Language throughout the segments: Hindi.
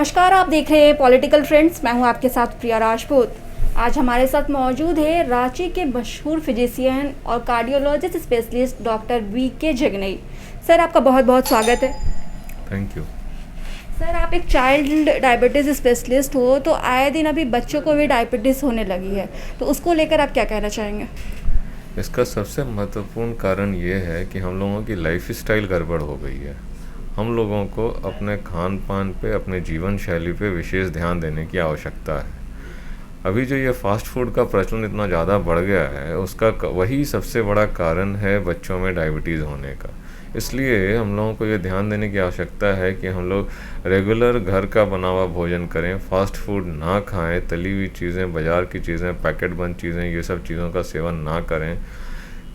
नमस्कार, आप देख रहे हैं पॉलिटिकल फ्रेंड्स। मैं हूं आपके साथ प्रिया राजपूत। आज हमारे साथ मौजूद है रांची के मशहूर फिजिशियन और cardiologist specialist doctor VK Jagnai. Sir, आपका बहुत बहुत स्वागत है। Thank you. सर, आप एक चाइल्ड डायबिटीज़ स्पेशलिस्ट हो, तो आए दिन अभी बच्चों को भी डायबिटीज़ होने लगी है, तो उसको लेकर आप क्या कहना चाहेंगे? इसका सबसे महत्वपूर्ण कारण ये है कि हम लोगों की लाइफ स्टाइल गड़बड़ हो गई है। हम लोगों को अपने खान पान पे, अपने जीवन शैली पे विशेष ध्यान देने की आवश्यकता है। अभी जो ये फास्ट फूड का प्रचलन इतना ज़्यादा बढ़ गया है, उसका वही सबसे बड़ा कारण है बच्चों में डायबिटीज़ होने का। इसलिए हम लोगों को ये ध्यान देने की आवश्यकता है कि हम लोग रेगुलर घर का बना हुआ भोजन करें, फास्ट फूड ना खाएं, तली हुई चीज़ें, बाज़ार की चीज़ें, पैकेट बंद चीज़ें, ये सब चीज़ों का सेवन ना करें।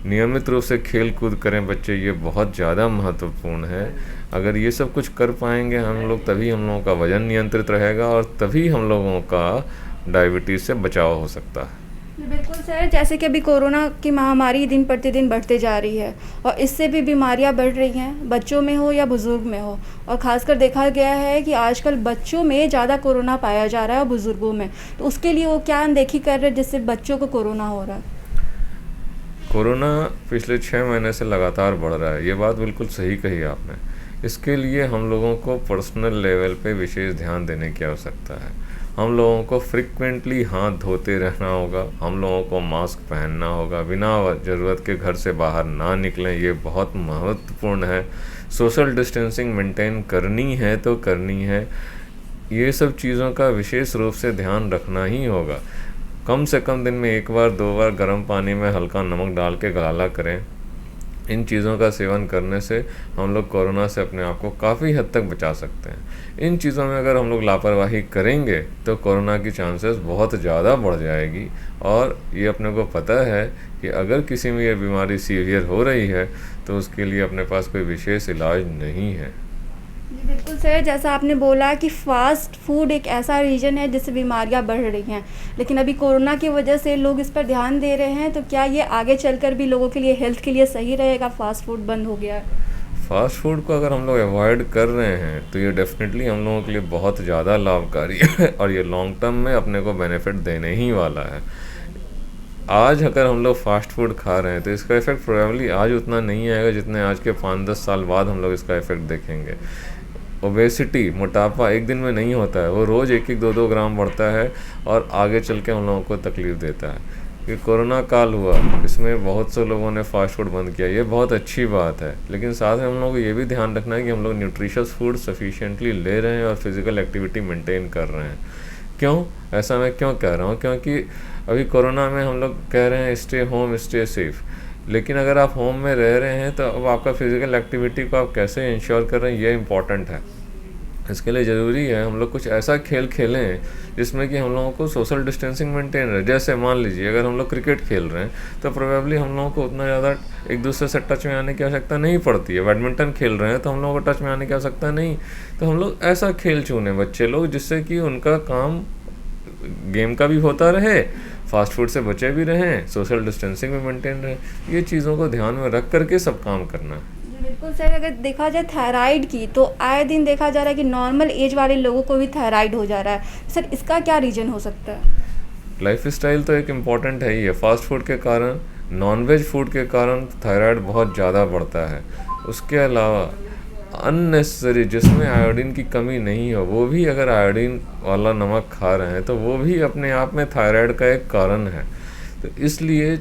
नियमित रूप से खेल कूद करें बच्चे, ये बहुत ज़्यादा महत्वपूर्ण है। अगर ये सब कुछ कर पाएंगे हम लोग, तभी हम लोगों का वज़न नियंत्रित रहेगा और तभी हम लोगों का डायबिटीज़ से बचाव हो सकता है। बिल्कुल सर, जैसे कि अभी कोरोना की महामारी दिन प्रतिदिन बढ़ते जा रही है और इससे भी बीमारियां बढ़ रही हैं, बच्चों में हो या बुज़ुर्ग में हो। और ख़ासकर देखा गया है कि आजकल बच्चों में ज़्यादा कोरोना पाया जा रहा है और बुज़ुर्गों में। तो उसके लिए वो क्या अनदेखी कर रहे हैं जिससे बच्चों को कोरोना हो रहा है? कोरोना पिछले 6 महीने से लगातार बढ़ रहा है, ये बात बिल्कुल सही कही आपने। इसके लिए हम लोगों को पर्सनल लेवल पे विशेष ध्यान देने की आवश्यकता है। हम लोगों को फ्रिक्वेंटली हाथ धोते रहना होगा, हम लोगों को मास्क पहनना होगा, बिना ज़रूरत के घर से बाहर ना निकलें, ये बहुत महत्वपूर्ण है। सोशल डिस्टेंसिंग मेंटेन करनी है तो करनी है। ये सब चीज़ों का विशेष रूप से ध्यान रखना ही होगा। कम से कम दिन में 1 बार 2 बार गर्म पानी में हल्का नमक डाल के गलाला करें। इन चीज़ों का सेवन करने से हम लोग कोरोना से अपने आप को काफ़ी हद तक बचा सकते हैं। इन चीज़ों में अगर हम लोग लापरवाही करेंगे तो कोरोना की चांसेस बहुत ज़्यादा बढ़ जाएगी। और ये अपने को पता है कि अगर किसी में ये बीमारी सीवियर हो रही है तो उसके लिए अपने पास कोई विशेष इलाज नहीं है। जी बिल्कुल सर, जैसा आपने बोला कि फ़ास्ट फूड एक ऐसा रीजन है जिससे बीमारियां बढ़ रही हैं, लेकिन अभी कोरोना की वजह से लोग इस पर ध्यान दे रहे हैं, तो क्या ये आगे चलकर भी लोगों के लिए, हेल्थ के लिए सही रहेगा? फ़ास्ट फूड बंद हो गया है। फास्ट फूड को अगर हम लोग अवॉइड कर रहे हैं तो ये डेफिनेटली हम लोगों के लिए बहुत ज़्यादा लाभकारी है और ये लॉन्ग टर्म में अपने को बेनिफिट देने ही वाला है। आज अगर हम लोग फास्ट फूड खा रहे हैं तो इसका इफ़ेक्ट प्रोबेबली आज उतना नहीं आएगा जितने आज के 5-10 साल बाद हम लोग इसका इफ़ेक्ट देखेंगे। ओबेसिटी, मोटापा एक दिन में नहीं होता है, वो रोज़ 1-1, 2-2 ग्राम बढ़ता है और आगे चल के हम लोगों को तकलीफ़ देता है। ये कोरोना काल हुआ, इसमें बहुत से लोगों ने फास्ट फूड बंद किया, ये बहुत अच्छी बात है। लेकिन साथ में हम लोगों को ये भी ध्यान रखना है कि हम लोग न्यूट्रिशियस फूड सफिशिएंटली ले रहे हैं और फिज़िकल एक्टिविटी मेंटेन कर रहे हैं। क्यों ऐसा मैं क्यों कह रहा हूँ? क्योंकि अभी कोरोना में हम लोग कह रहे हैं स्टे होम स्टे सेफ़, लेकिन अगर आप होम में रह रहे हैं तो अब आपका फिज़िकल एक्टिविटी को आप कैसे इंश्योर कर रहे हैं, ये इम्पॉर्टेंट है। इसके लिए ज़रूरी है हम लोग कुछ ऐसा खेल खेलें जिसमें कि हम लोगों को सोशल डिस्टेंसिंग मेंटेन रहे। जैसे मान लीजिए अगर हम लोग क्रिकेट खेल रहे हैं तो प्रोबेबली हम लोगों को उतना ज़्यादा एक दूसरे से टच में आने की आवश्यकता नहीं पड़ती है। बैडमिंटन खेल रहे हैं तो हम लोगों को टच में आने की आवश्यकता नहीं। तो हम लोग ऐसा खेल चुनें बच्चे लोग जिससे कि उनका काम गेम का भी होता रहे, फास्ट फूड से बचे भी रहें, सोशल डिस्टेंसिंग भी मेंटेन रहे। ये चीज़ों को ध्यान में रख करके सब काम करना है। बिल्कुल सर, अगर देखा जाए थायराइड की, तो आए दिन देखा जा रहा है कि नॉर्मल एज वाले लोगों को भी थायराइड हो जा रहा है। सर, इसका क्या रीज़न हो सकता है? लाइफ स्टाइल तो एक इम्पॉर्टेंट है ही है। फास्ट फूड के कारण, नॉनवेज फूड के कारण थायराइड बहुत ज़्यादा बढ़ता है। उसके अलावा अननेसेसरी जिसमें आयोडीन की कमी नहीं हो, वो भी अगर आयोडीन वाला नमक खा रहे हैं तो वो भी अपने आप में थायराइड का एक कारण है। तो इसलिए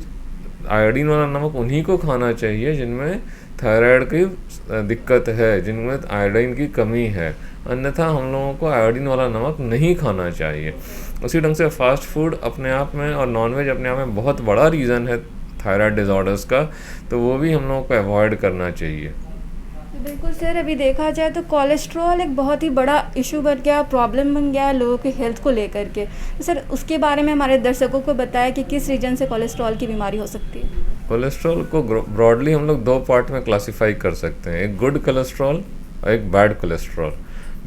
आयोडीन वाला नमक उन्हीं को खाना चाहिए जिनमें थायराइड की दिक्कत है, जिनमें आयोडीन की कमी है। अन्यथा हम लोगों को आयोडीन वाला नमक नहीं खाना चाहिए। उसी ढंग से फास्ट फूड अपने आप में और नॉनवेज अपने आप में बहुत बड़ा रीज़न है थायराइड डिज़ॉर्डर्स का, तो वो भी हम लोगों को अवॉइड करना चाहिए। बिल्कुल सर, अभी देखा जाए तो कोलेस्ट्रॉल एक बहुत ही बड़ा इशू बन गया, प्रॉब्लम बन गया है लोगों की हेल्थ को लेकर के। तो सर, उसके बारे में हमारे दर्शकों को बताया कि किस रीजन से कोलेस्ट्रॉल की बीमारी हो सकती है। कोलेस्ट्रॉल को ब्रॉडली हम लोग 2 पार्ट में क्लासीफाई कर सकते हैं, एक गुड कोलेस्ट्रॉल और एक बैड कोलेस्ट्रॉल।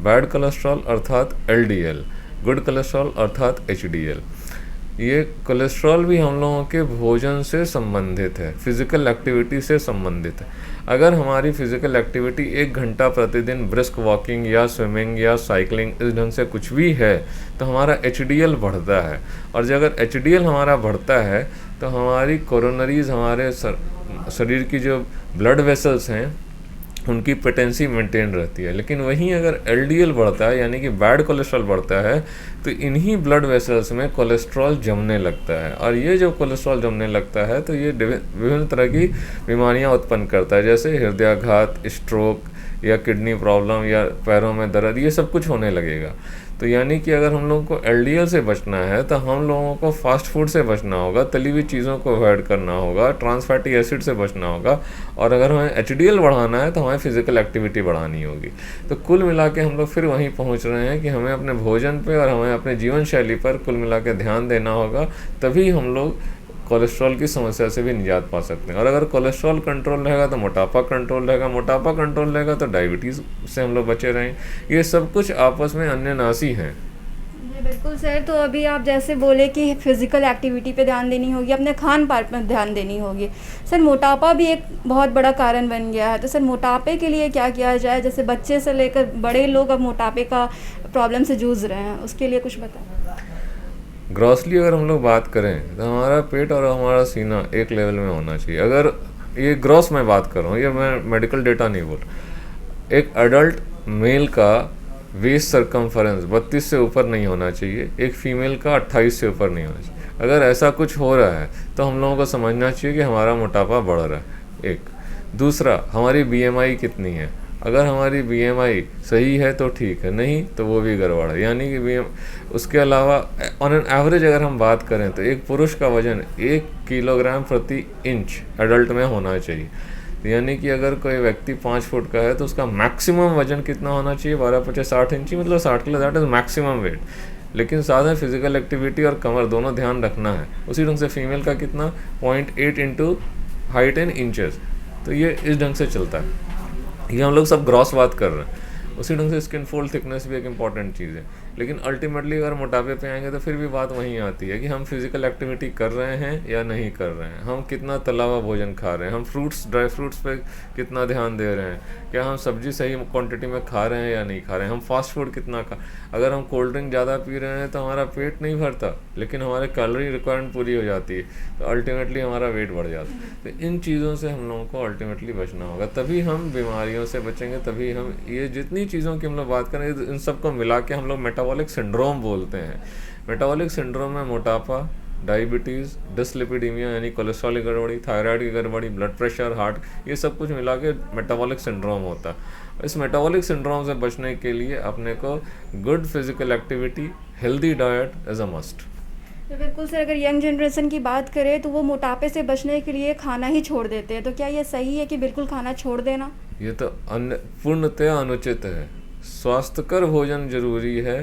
बैड कोलेस्ट्रॉल अर्थात LDL, गुड कोलेस्ट्रॉल अर्थात HDL। ये कोलेस्ट्रॉल भी हम लोगों के भोजन से संबंधित है, फिज़िकल एक्टिविटी से संबंधित है। अगर हमारी फ़िज़िकल एक्टिविटी 1 घंटा प्रतिदिन ब्रिस्क वॉकिंग या स्विमिंग या साइकिलिंग इस ढंग से कुछ भी है तो हमारा एचडीएल बढ़ता है, और जब अगर एचडीएल हमारा बढ़ता है तो हमारी कोरोनरीज, हमारे शरीर की जो ब्लड वेसल्स हैं उनकी पेटेंसी मेंटेन रहती है। लेकिन वहीं अगर एलडीएल बढ़ता है यानी कि बैड कोलेस्ट्रॉल बढ़ता है तो इन्हीं ब्लड वेसल्स में कोलेस्ट्रॉल जमने लगता है, और ये जब कोलेस्ट्रॉल जमने लगता है तो ये विभिन्न तरह की बीमारियां उत्पन्न करता है, जैसे हृदयाघात, स्ट्रोक या किडनी प्रॉब्लम या पैरों में दर्द, ये सब कुछ होने लगेगा। तो यानी कि अगर हम लोगों को एलडीएल से बचना है तो हम लोगों को फास्ट फूड से बचना होगा, तली हुई चीज़ों को अवॉइड करना होगा, ट्रांस फैटी एसिड से बचना होगा, और अगर हमें एचडीएल बढ़ाना है तो हमें फिज़िकल एक्टिविटी बढ़ानी होगी। तो कुल मिला के हम लोग फिर वहीं पहुंच रहे हैं कि हमें अपने भोजन पे और हमें अपने जीवन शैली पर कुल मिला के ध्यान देना होगा, तभी हम लोग कोलेस्ट्रॉल की समस्या से भी निजात पा सकते हैं। और अगर कोलेस्ट्रॉल कंट्रोल रहेगा तो मोटापा कंट्रोल रहेगा, मोटापा कंट्रोल रहेगा तो डायबिटीज़ से हम लोग बचे रहें। ये सब कुछ आपस में अन्यनाशी हैं। जी बिल्कुल सर। तो अभी आप जैसे बोले कि फिज़िकल एक्टिविटी पे ध्यान देनी होगी, अपने खान पान पर ध्यान देनी होगी। सर मोटापा भी एक बहुत बड़ा कारण बन गया है, तो सर मोटापे के लिए क्या किया जाए? जैसे बच्चे से लेकर बड़े लोग अब मोटापे का प्रॉब्लम से जूझ रहे हैं, उसके लिए कुछ बताएं। ग्रॉसली अगर हम लोग बात करें तो हमारा पेट और हमारा सीना एक लेवल में होना चाहिए। अगर ये ग्रॉस मैं बात कर रहा हूँ, ये मैं मेडिकल डेटा नहीं बोल। एक अडल्ट मेल का वेस्ट सरकमफरेंस 32 से ऊपर नहीं होना चाहिए, एक फीमेल का 28 से ऊपर नहीं होना चाहिए। अगर ऐसा कुछ हो रहा है तो हम लोगों को समझना चाहिए कि हमारा मोटापा बढ़ रहा है। एक दूसरा, हमारी बीएमआई कितनी है? अगर हमारी बीएमआई सही है तो ठीक है, नहीं तो वो भी गड़बड़ है। यानी कि उसके अलावा ऑन एन एवरेज अगर हम बात करें तो एक पुरुष का वजन 1 किलोग्राम प्रति इंच एडल्ट में होना चाहिए। यानी कि अगर कोई व्यक्ति 5 फुट का है तो उसका मैक्सिमम वजन कितना होना चाहिए? 12-50-60 इंची, मतलब 60 kilo, that is maximum weight. लेकिन साथ में फिजिकल एक्टिविटी और कमर दोनों ध्यान रखना है। उसी ढंग से फीमेल का कितना 0.8 इंटू हाइट इन इंचेस, तो ये इस ढंग से चलता है। ये हम लोग सब ग्रॉस बात कर रहे हैं। उसी ढंग से स्किन फोल्ड थिकनेस भी एक इंपॉर्टेंट चीज़ है। लेकिन अल्टीमेटली अगर मोटापे पे आएंगे तो फिर भी बात वहीं आती है कि हम फिजिकल एक्टिविटी कर रहे हैं या नहीं कर रहे हैं, हम कितना तला हुआ भोजन खा रहे हैं, हम फ्रूट्स, ड्राई फ्रूट्स पे कितना ध्यान दे रहे हैं, क्या हम सब्जी सही क्वांटिटी में खा रहे हैं या नहीं खा रहे हैं, हम फास्ट फूड कितना खा। अगर हम कोल्ड ड्रिंक ज़्यादा पी रहे हैं तो हमारा पेट नहीं भरता, लेकिन हमारे कैलोरी रिक्वायरमेंट पूरी हो जाती है, तो अल्टीमेटली हमारा वेट बढ़ जाता है। तो इन चीज़ों से हम लोगों को अल्टीमेटली बचना होगा, तभी हम बीमारियों से बचेंगे। तभी हम ये जितनी चीज़ों की हम लोग बात करें इन सबको मिला के हम लोग मेटाबॉलिक सिंड्रोम बोलते हैं। मेटाबॉलिक सिंड्रोम में मोटापा, डायबिटीज़, डिसलिपिडीमिया यानी कोलेस्ट्रॉल की गड़बड़ी, थायराइड की गड़बड़ी, ब्लड प्रेशर, हार्ट, ये सब कुछ मिला के मेटाबॉलिक सिंड्रोम होता है। इस मेटाबॉलिक सिंड्रोम से बचने के लिए अपने को good physical activity, healthy diet is a must. तो बिल्कुल सर, अगर यंग जनरेशन की बात करें तो वो मोटापे से बचने के लिए खाना ही छोड़ देते हैं, तो क्या ये सही है कि बिल्कुल खाना छोड़ देना? ये तो पूर्णतया अनुचित है। स्वास्थ्यकर भोजन जरूरी है,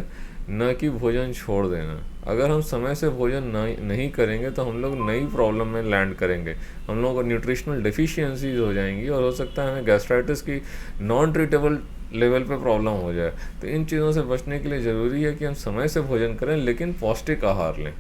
न कि भोजन छोड़ देना। अगर हम समय से भोजन नहीं करेंगे तो हम लोग नई प्रॉब्लम में लैंड करेंगे, हम लोगों को न्यूट्रिशनल डेफिशिएंसीज हो जाएंगी और हो सकता है हमें गैस्ट्राइटिस की नॉन ट्रीटेबल लेवल पे प्रॉब्लम हो जाए। तो इन चीज़ों से बचने के लिए ज़रूरी है कि हम समय से भोजन करें, लेकिन पौष्टिक आहार लें।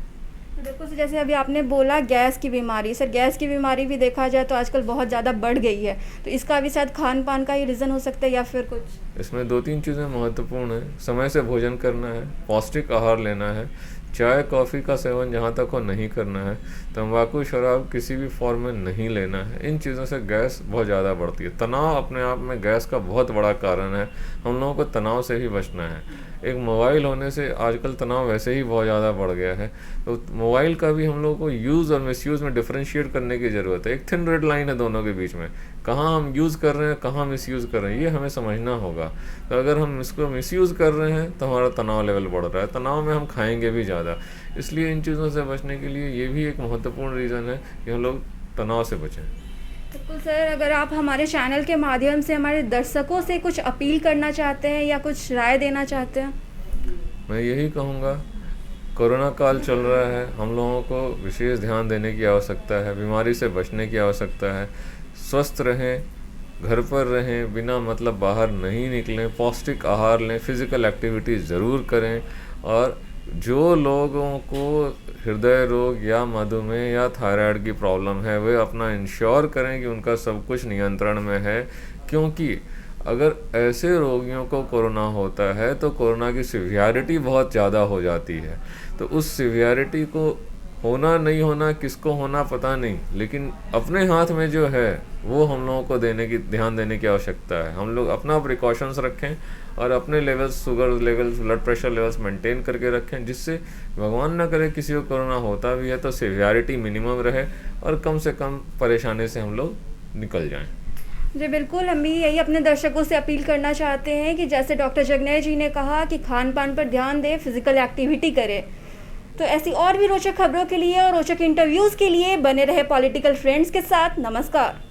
बिल्कुल सर, जैसे अभी आपने बोला गैस की बीमारी, सर गैस की बीमारी भी देखा जाए तो आजकल बहुत ज़्यादा बढ़ गई है, तो इसका भी शायद खान पान का ही रीज़न हो सकता है या फिर कुछ? इसमें 2-3 चीज़ें महत्वपूर्ण हैं। समय से भोजन करना है, पौष्टिक आहार लेना है, चाय कॉफ़ी का सेवन जहाँ तक हो नहीं करना है, तंबाकू शराब किसी भी फॉर्म में नहीं लेना है। इन चीज़ों से गैस बहुत ज़्यादा बढ़ती है। तनाव अपने आप में गैस का बहुत बड़ा कारण है, हम लोगों को तनाव से ही बचना है। एक मोबाइल होने से आजकल तनाव वैसे ही बहुत ज़्यादा बढ़ गया है, तो मोबाइल का भी हम लोगों को यूज़ और मिसयूज़ में डिफरेंशिएट करने की ज़रूरत है। एक थिन रेड लाइन है दोनों के बीच में, कहाँ हम यूज़ कर रहे हैं, कहाँ मिसयूज़ कर रहे हैं, ये हमें समझना होगा। तो अगर हम इसको मिसयूज़ कर रहे हैं तो हमारा तनाव लेवल बढ़ रहा है, तनाव में हम खाएंगे भी ज़्यादा। इसलिए इन चीज़ों से बचने के लिए ये भी एक महत्वपूर्ण रीज़न है कि हम लोग तनाव से बचें। बिल्कुल सर, अगर आप हमारे चैनल के माध्यम से हमारे दर्शकों से कुछ अपील करना चाहते हैं या कुछ राय देना चाहते हैं? मैं यही कहूँगा, कोरोना काल चल रहा है, हम लोगों को विशेष ध्यान देने की आवश्यकता है, बीमारी से बचने की आवश्यकता है। स्वस्थ रहें, घर पर रहें, बिना मतलब बाहर नहीं निकलें, पौष्टिक आहार लें, फिज़िकल एक्टिविटीज़ ज़रूर करें और जो लोगों को हृदय रोग या मधुमेह या थायराइड की प्रॉब्लम है, वे अपना इंश्योर करें कि उनका सब कुछ नियंत्रण में है, क्योंकि अगर ऐसे रोगियों को कोरोना होता है तो कोरोना की सिवियरिटी बहुत ज़्यादा हो जाती है। तो उस सिवियरिटी को होना नहीं होना, किसको होना पता नहीं, लेकिन अपने हाथ में जो है वो हम लोगों को ध्यान देने की आवश्यकता है। हम लोग अपना प्रिकॉशंस रखें और अपने levels, sugar levels, blood pressure levels maintain करके रखें, जिससे भगवान ना करे किसी को कोरोना होता भी है तो सिवियरिटी मिनिमम रहे और कम से कम परेशानी से हम लोग निकल जाएं। जी बिल्कुल, हम भी यही अपने दर्शकों से अपील करना चाहते हैं कि जैसे डॉक्टर जगनय जी ने कहा कि खान पान पर ध्यान दें, फिजिकल एक्टिविटी करें। तो ऐसी और भी रोचक खबरों के लिए और रोचक इंटरव्यूज़ के लिए बने रहे पॉलिटिकल फ्रेंड्स के साथ। नमस्कार।